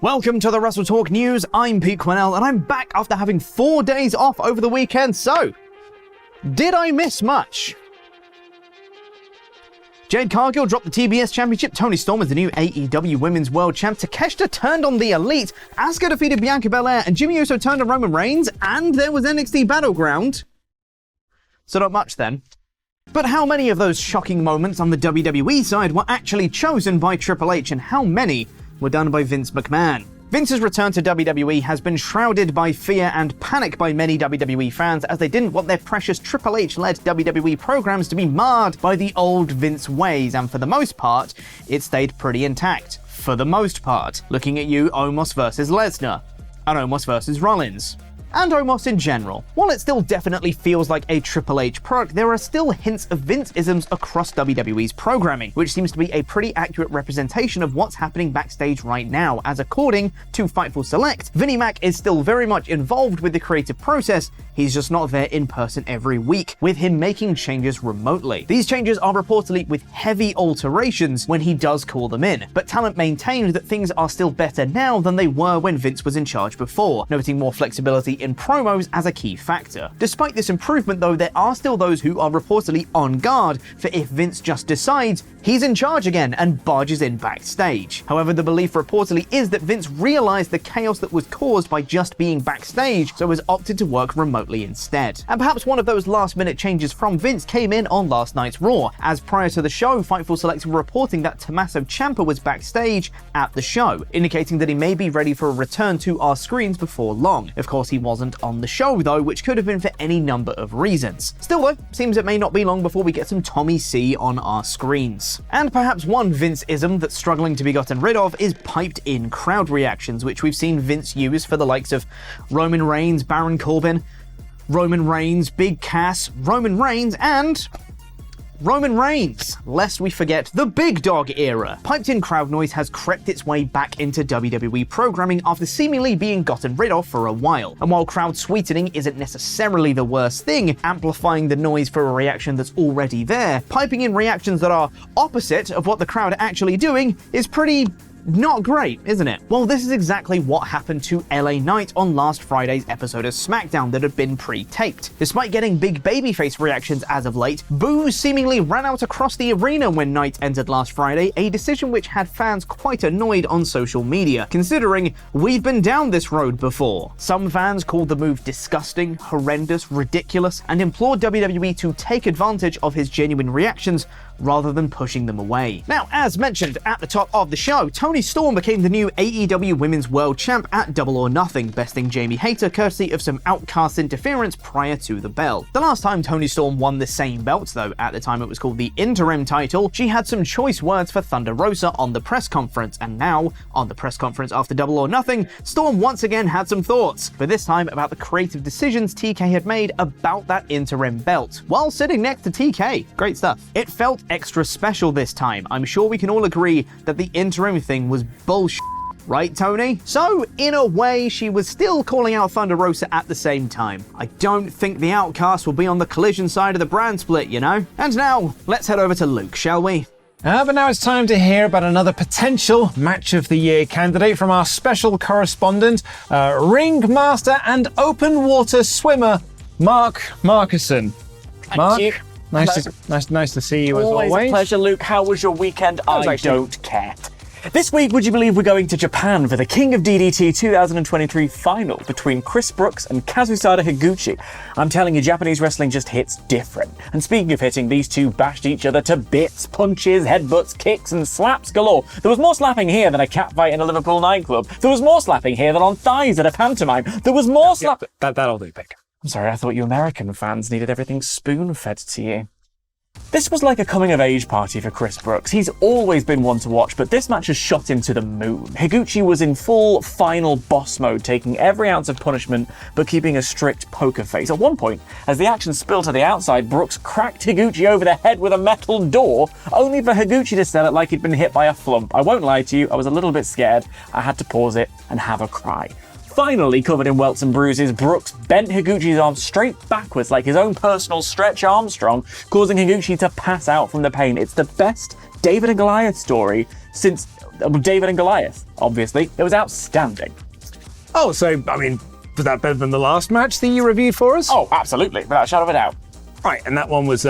Welcome to the WrestleTalk News. I'm Pete Quinnell, and I'm back after having 4 days off over the weekend. So, did I miss much? Jade Cargill dropped the TBS Championship. Toni Storm is the new AEW Women's World Champ. Takeshita turned on the Elite. Asuka defeated Bianca Belair, and Jimmy Uso turned on Roman Reigns. And there was NXT Battleground. So not much then. But how many of those shocking moments on the WWE side were actually chosen by Triple H, and how many were done by Vince McMahon? Vince's return to WWE has been shrouded by fear and panic by many WWE fans, as they didn't want their precious Triple H-led WWE programs to be marred by the old Vince ways, and for the most part, it stayed pretty intact. For the most part. Looking at you, Omos versus Lesnar, and Omos versus Rollins, and Omos in general. While it still definitely feels like a Triple H product, there are still hints of Vince-isms across WWE's programming, which seems to be a pretty accurate representation of what's happening backstage right now, as according to Fightful Select, Vinnie Mac is still very much involved with the creative process. He's just not there in person every week, with him making changes remotely. These changes are reportedly with heavy alterations when he does call them in, but talent maintained that things are still better now than they were when Vince was in charge before, noting more flexibility in promos as a key factor. Despite this improvement though, there are still those who are reportedly on guard for if Vince just decides he's in charge again and barges in backstage. However, the belief reportedly is that Vince realized the chaos that was caused by just being backstage, so has opted to work remotely instead. And perhaps one of those last-minute changes from Vince came in on last night's Raw, as prior to the show, Fightful Select were reporting that Tommaso Ciampa was backstage at the show, indicating that he may be ready for a return to our screens before long. Of course, he wasn't on the show though, which could have been for any number of reasons. Still though, seems it may not be long before we get some Tommy C on our screens. And perhaps one Vince-ism that's struggling to be gotten rid of is piped-in crowd reactions, which we've seen Vince use for the likes of Roman Reigns, Baron Corbin, Roman Reigns, Big Cass, Roman Reigns, and Roman Reigns, lest we forget the Big Dog era. Piped-in crowd noise has crept its way back into WWE programming after seemingly being gotten rid of for a while. And while crowd sweetening isn't necessarily the worst thing, amplifying the noise for a reaction that's already there, piping in reactions that are opposite of what the crowd are actually doing is pretty not great, isn't it? Well, this is exactly what happened to LA Knight on last Friday's episode of SmackDown that had been pre-taped. Despite getting big babyface reactions as of late, boos seemingly ran out across the arena when Knight entered last Friday, a decision which had fans quite annoyed on social media, considering we've been down this road before. Some fans called the move disgusting, horrendous, ridiculous, and implored WWE to take advantage of his genuine reactions rather than pushing them away. Now, as mentioned at the top of the show, Toni Storm became the new AEW Women's World Champ at Double or Nothing, besting Jamie Hayter courtesy of some Outcast interference prior to the bell. The last time Toni Storm won the same belt, though, at the time it was called the interim title, she had some choice words for Thunder Rosa on the press conference, and now, on the press conference after Double or Nothing, Storm once again had some thoughts, but this time about the creative decisions TK had made about that interim belt, while sitting next to TK. Great stuff. It felt extra special this time. I'm sure we can all agree that the interim thing was bullshit, right, Tony? So, in a way, she was still calling out Thunder Rosa at the same time. I don't think the Outcast will be on the Collision side of the brand split, you know? And now, let's head over to Luke, shall we? But now it's time to hear about another potential Match of the Year candidate from our special correspondent, ringmaster and open water swimmer, Mark Markison. Mark, you. Nice to see you as always. Always a pleasure, Luke. How was your weekend? I don't care. This week, would you believe we're going to Japan for the King of DDT 2023 final between Chris Brooks and Kazusada Higuchi? I'm telling you, Japanese wrestling just hits different. And speaking of hitting, these two bashed each other to bits, punches, headbutts, kicks, and slaps galore. There was more slapping here than a catfight in a Liverpool nightclub. There was more slapping here than on thighs at a pantomime. There was more slap... That'll do, Pick. I'm sorry, I thought you American fans needed everything spoon-fed to you. This was like a coming-of-age party for Chris Brooks. He's always been one to watch, but this match has shot him to the moon. Higuchi was in full final boss mode, taking every ounce of punishment, but keeping a strict poker face. At one point, as the action spilled to the outside, Brooks cracked Higuchi over the head with a metal door, only for Higuchi to sell it like he'd been hit by a flump. I won't lie to you, I was a little bit scared. I had to pause it and have a cry. Finally covered in welts and bruises, Brooks bent Higuchi's arm straight backwards like his own personal Stretch Armstrong, causing Higuchi to pass out from the pain. It's the best David and Goliath story since David and Goliath, obviously. It was outstanding. Oh, so, I mean, was that better than the last match that you reviewed for us? Oh, absolutely, without a shadow of a doubt. Right, and that one was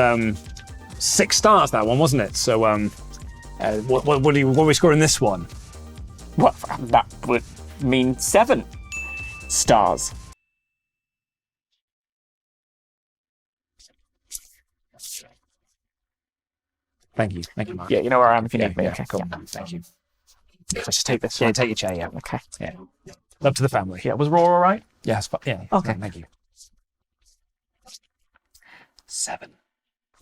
6 stars, that one, wasn't it? So, what are we scoring this one? Well, that would mean 7 stars. Thank you, Mark. Yeah, you know where I am if you need me. Yeah, Okay, cool. yeah, thank you. Let's just take this. Yeah, take your chair, yeah. Okay. Yeah. Love to the family. Yeah, was Raw all right? Yeah, yeah. Okay. Thank you. 7.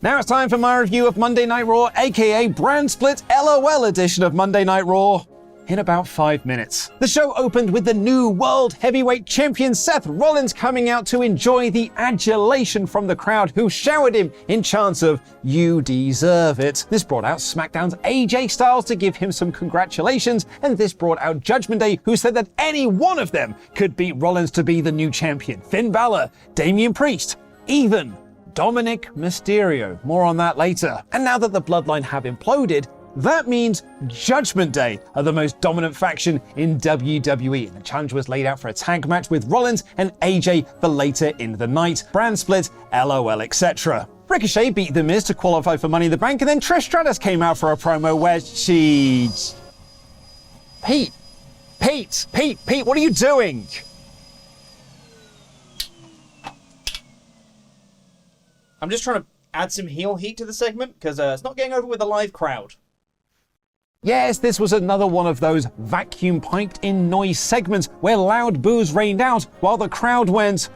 Now it's time for my review of Monday Night Raw, aka Brand Split LOL edition of Monday Night Raw, in about 5 minutes. The show opened with the new World Heavyweight Champion Seth Rollins coming out to enjoy the adulation from the crowd who showered him in chants of "You deserve it." This brought out SmackDown's AJ Styles to give him some congratulations, and this brought out Judgment Day, who said that any one of them could beat Rollins to be the new champion. Finn Balor, Damian Priest, even Dominic Mysterio. More on that later. And now that the Bloodline have imploded, that means Judgment Day are the most dominant faction in WWE. And the challenge was laid out for a tag match with Rollins and AJ for later in the night. Brand split, LOL, etc. Ricochet beat The Miz to qualify for Money in the Bank, and then Trish Stratus came out for a promo where she... Pete, what are you doing? I'm just trying to add some heel heat to the segment, because it's not getting over with a live crowd. Yes, this was another one of those vacuum-piped-in noise segments where loud boos rained out while the crowd went...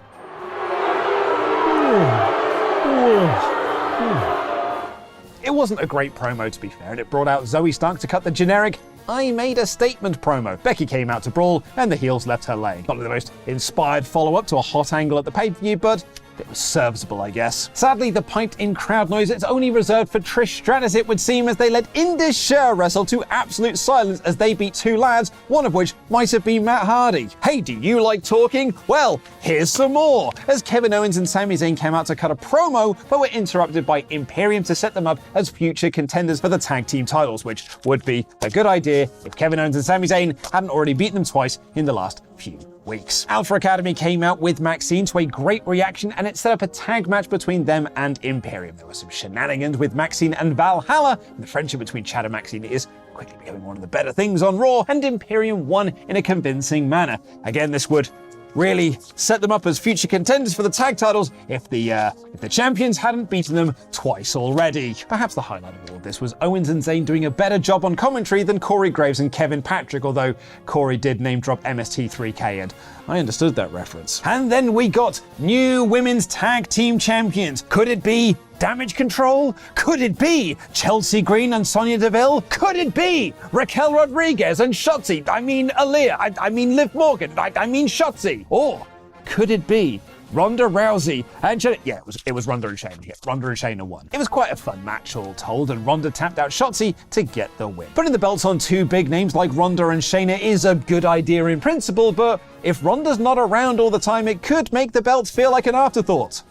It wasn't a great promo, to be fair, and it brought out Zoe Stark to cut the generic "I made a statement" promo. Becky came out to brawl, and the heels left her laying. Not the most inspired follow-up to a hot angle at the pay-per-view, but it was serviceable, I guess. Sadly, the piped-in crowd noise is only reserved for Trish Stratus, it would seem, as they let Indus Sher wrestle to absolute silence as they beat 2 lads, one of which might have been Matt Hardy. Hey, do you like talking? Well, here's some more, as Kevin Owens and Sami Zayn came out to cut a promo, but were interrupted by Imperium to set them up as future contenders for the tag team titles, which would be a good idea if Kevin Owens and Sami Zayn hadn't already beaten them twice in the last few weeks. Alpha Academy came out with Maxine to a great reaction, and it set up a tag match between them and Imperium. There were some shenanigans with Maxine and Valhalla, and the friendship between Chad and Maxine is quickly becoming one of the better things on Raw, and Imperium won in a convincing manner. Again, this would really set them up as future contenders for the tag titles if the champions hadn't beaten them twice already. Perhaps the highlight of all of this was Owens and Zayn doing a better job on commentary than Corey Graves and Kevin Patrick, although Corey did name drop MST3K, and I understood that reference. And then we got new women's tag team champions. Could it be Damage Control? Could it be Chelsea Green and Sonya Deville? Could it be Raquel Rodriguez and Shotzi? I mean Aaliyah. I mean Liv Morgan. I mean Shotzi. Or could it be Ronda Rousey and yeah, it was Ronda and Shayna. Yeah, Ronda and Shayna won. It was quite a fun match, all told, and Ronda tapped out Shotzi to get the win. Putting the belts on 2 big names like Ronda and Shayna is a good idea in principle, but if Ronda's not around all the time, it could make the belts feel like an afterthought.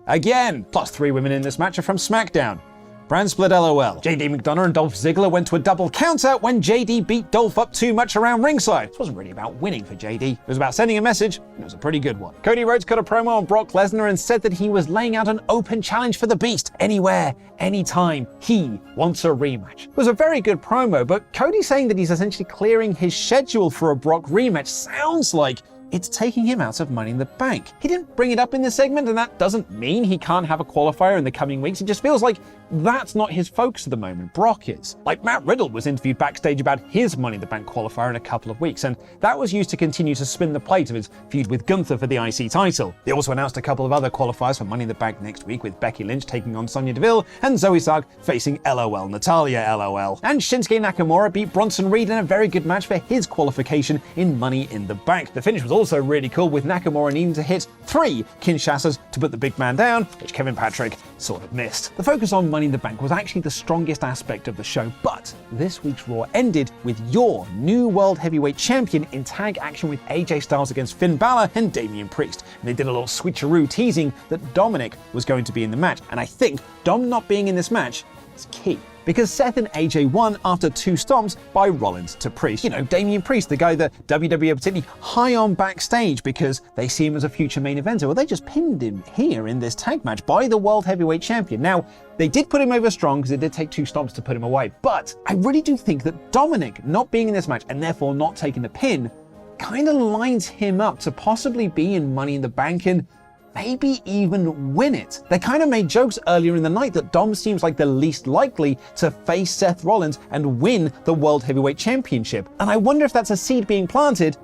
Again, plus 3 women in this match are from SmackDown. Brand split LOL. JD McDonough and Dolph Ziggler went to a double counter when JD beat Dolph up too much around ringside. This wasn't really about winning for JD. It was about sending a message, and it was a pretty good one. Cody Rhodes cut a promo on Brock Lesnar and said that he was laying out an open challenge for the Beast. Anywhere, anytime, he wants a rematch. It was a very good promo, but Cody saying that he's essentially clearing his schedule for a Brock rematch sounds like it's taking him out of Money in the Bank. He didn't bring it up in this segment, and that doesn't mean he can't have a qualifier in the coming weeks. It just feels like that's not his focus at the moment. Brock is. Like, Matt Riddle was interviewed backstage about his Money in the Bank qualifier in a couple of weeks, and that was used to continue to spin the plate of his feud with Gunther for the IC title. They also announced a couple of other qualifiers for Money in the Bank next week, with Becky Lynch taking on Sonya Deville and Zoe Stark facing LOL Natalya LOL. And Shinsuke Nakamura beat Bronson Reed in a very good match for his qualification in Money in the Bank. The finish was also really cool, with Nakamura needing to hit 3 Kinshasas to put the big man down, which Kevin Patrick sort of missed. The focus on Money in the Bank was actually the strongest aspect of the show, but this week's Raw ended with your new World Heavyweight Champion in tag action with AJ Styles against Finn Balor and Damian Priest. And they did a little switcheroo teasing that Dominic was going to be in the match, and I think Dom not being in this match is key. Because Seth and AJ won after 2 stomps by Rollins to Priest. You know, Damian Priest, the guy that WWE are particularly high on backstage because they see him as a future main eventer. Well, they just pinned him here in this tag match by the World Heavyweight Champion. Now, they did put him over strong because it did take 2 stomps to put him away. But I really do think that Dominic not being in this match and therefore not taking the pin kind of lines him up to possibly be in Money in the Bank and maybe even win it. They kind of made jokes earlier in the night that Dom seems like the least likely to face Seth Rollins and win the World Heavyweight Championship. And I wonder if that's a seed being planted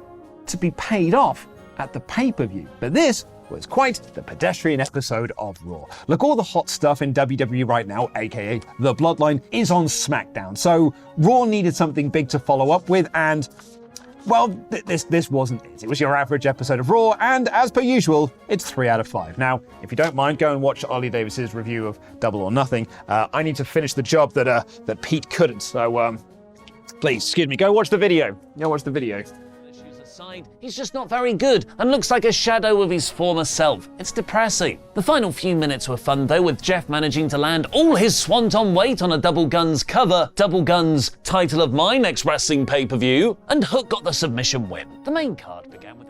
to be paid off at the pay-per-view. But this was quite the pedestrian episode of Raw. Look, all the hot stuff in WWE right now, aka The Bloodline, is on SmackDown. So Raw needed something big to follow up with, and well, this wasn't it. It was your average episode of Raw, and as per usual, it's 3 out of 5. Now, if you don't mind, go and watch Ollie Davis's review of Double or Nothing. I need to finish the job that Pete couldn't, so please, excuse me, go watch the video. Go watch the video. He's just not very good and looks like a shadow of his former self. It's depressing. The final few minutes were fun though, with Jeff managing to land all his swanton weight on a Double Guns cover, Double Guns title of my next wrestling pay-per-view, and Hook got the submission win. The main card began with